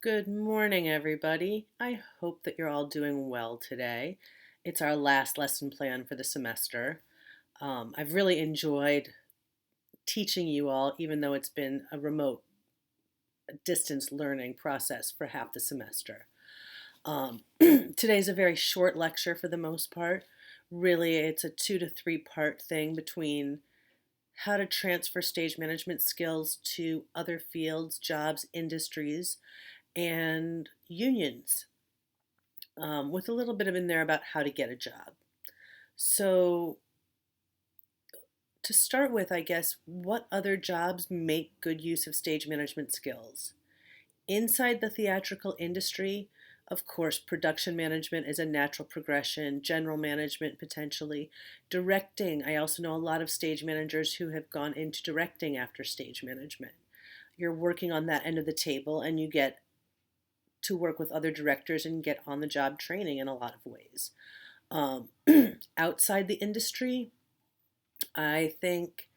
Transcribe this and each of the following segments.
Good morning, everybody. I hope that you're all doing well today. It's our last lesson plan for the semester. I've really enjoyed teaching you all, even though it's been a remote distance learning process for half the semester. Today's a very short lecture for the most part. Really, it's a 2 to 3 part thing between how to transfer stage management skills to other fields, jobs, industries, and unions, with a little bit of in there about how to get a job. So, to start with, I guess, what other jobs make good use of stage management skills? Inside the theatrical industry, of course, production management is a natural progression, general management potentially, directing. I also know a lot of stage managers who have gone into directing after stage management. You're working on that end of the table and you get to work with other directors and get on the job training in a lot of ways. Um, Outside the industry, I think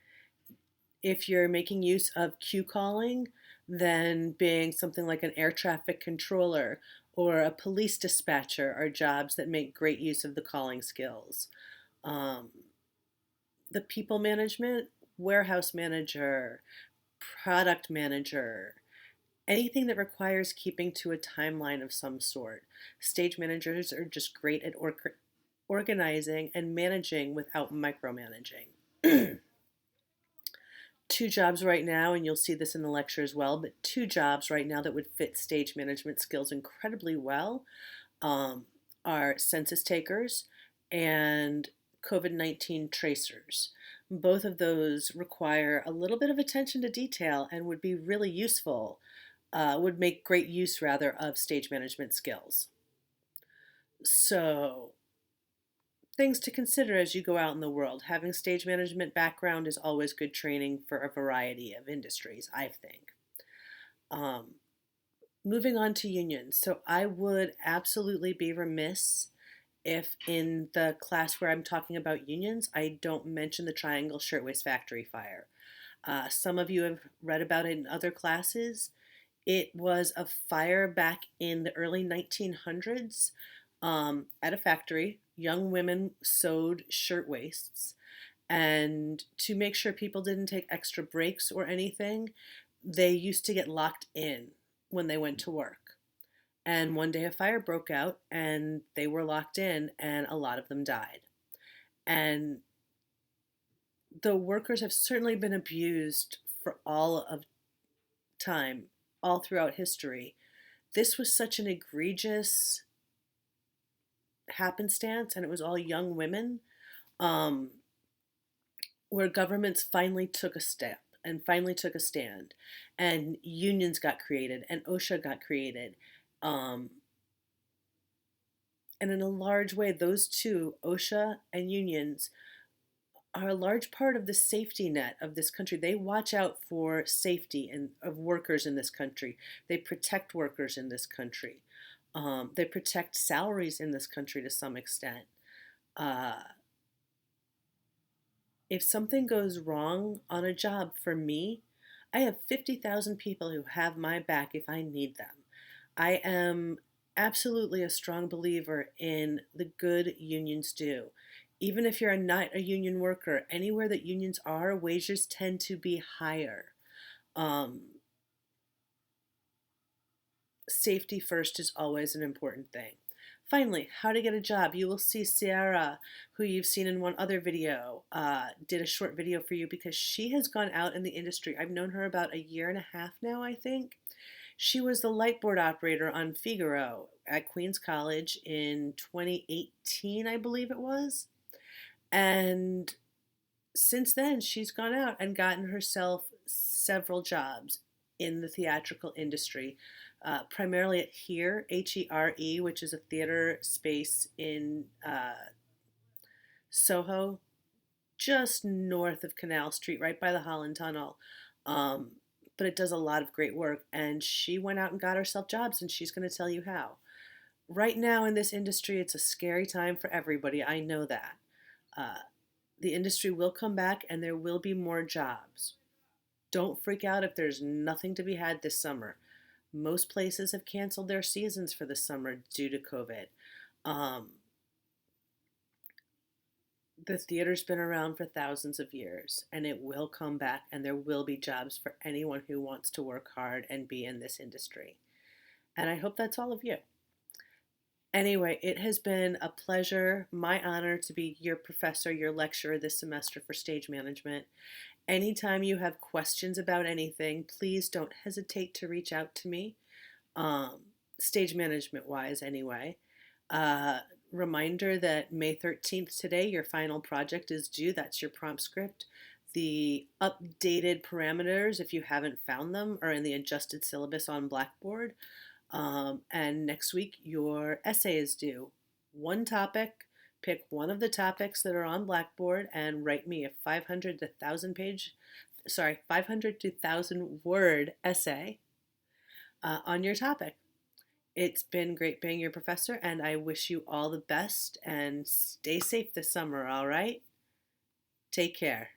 if you're making use of queue calling, then being something like an air traffic controller or a police dispatcher are jobs that make great use of the calling skills. Um, the people management, warehouse manager, product manager, anything that requires keeping to a timeline of some sort. Stage managers are just great at organizing and managing without micromanaging. Two jobs right now, and you'll see this in the lecture as well, but two jobs right now that would fit stage management skills incredibly well um, are census takers and COVID-19 tracers. Both of those require a little bit of attention to detail and would be really useful, would make great use rather of stage management skills. So things to consider as you go out in the world. Having stage management background is always good training for a variety of industries, I think. Um, Moving on to unions. So I would absolutely be remiss if in the class where I'm talking about unions, I don't mention the Triangle Shirtwaist Factory fire. Some of you have read about it in other classes. It was a fire back in the early 1900s at a factory. Young women sewed shirtwaists, and to make sure people didn't take extra breaks or anything, they used to get locked in when they went to work. And one day a fire broke out and they were locked in, and a lot of them died. And the workers have certainly been abused for all of time, all throughout history. This was such an egregious happenstance, and it was all young women, um, where governments finally took a step and finally took a stand, and unions got created, and OSHA got created. Um, and in a large way, those two, OSHA and unions, are a large part of the safety net of this country. They watch out for safety and of workers in this country. They protect workers in this country. They protect salaries in this country to some extent. Uh, if something goes wrong on a job for me, I have 50,000 people who have my back if I need them. I am absolutely a strong believer in the good unions do. Even if you're not a union worker, anywhere that unions are, wages tend to be higher. Um, Safety first is always an important thing. Finally, how to get a job. You will see Ciara, who you've seen in one other video, did a short video for you because she has gone out in the industry. I've known her about a year and a half now, I think. She was the light board operator on Figaro at Queens College in 2018, I believe it was. And since then, she's gone out and gotten herself several jobs in the theatrical industry, primarily at HERE, which is a theater space in Soho, just north of Canal Street, right by the Holland Tunnel. Um, but it does a lot of great work, and she went out and got herself jobs, and she's going to tell you how. Right now in this industry, it's a scary time for everybody. I know that. Uh, the industry will come back, and there will be more jobs. Don't freak out if there's nothing to be had this summer. Most places have canceled their seasons for the summer due to COVID. Um, the theater's been around for thousands of years and it will come back, and there will be jobs for anyone who wants to work hard and be in this industry. And I hope that's all of you. Anyway, it has been a pleasure, my honor to be your professor, your lecturer this semester for stage management. Anytime you have questions about anything, please don't hesitate to reach out to me, um, stage management wise, anyway. Uh, Reminder that May 13th today, your final project is due. That's your prompt script. The updated parameters, if you haven't found them, are in the adjusted syllabus on Blackboard. And next week, your essay is due. One topic, pick one of the topics that are on Blackboard and write me a 500 to 1000 page, 500 to 1000 word essay on your topic. It's been great being your professor, and I wish you all the best and stay safe this summer, all right? Take care.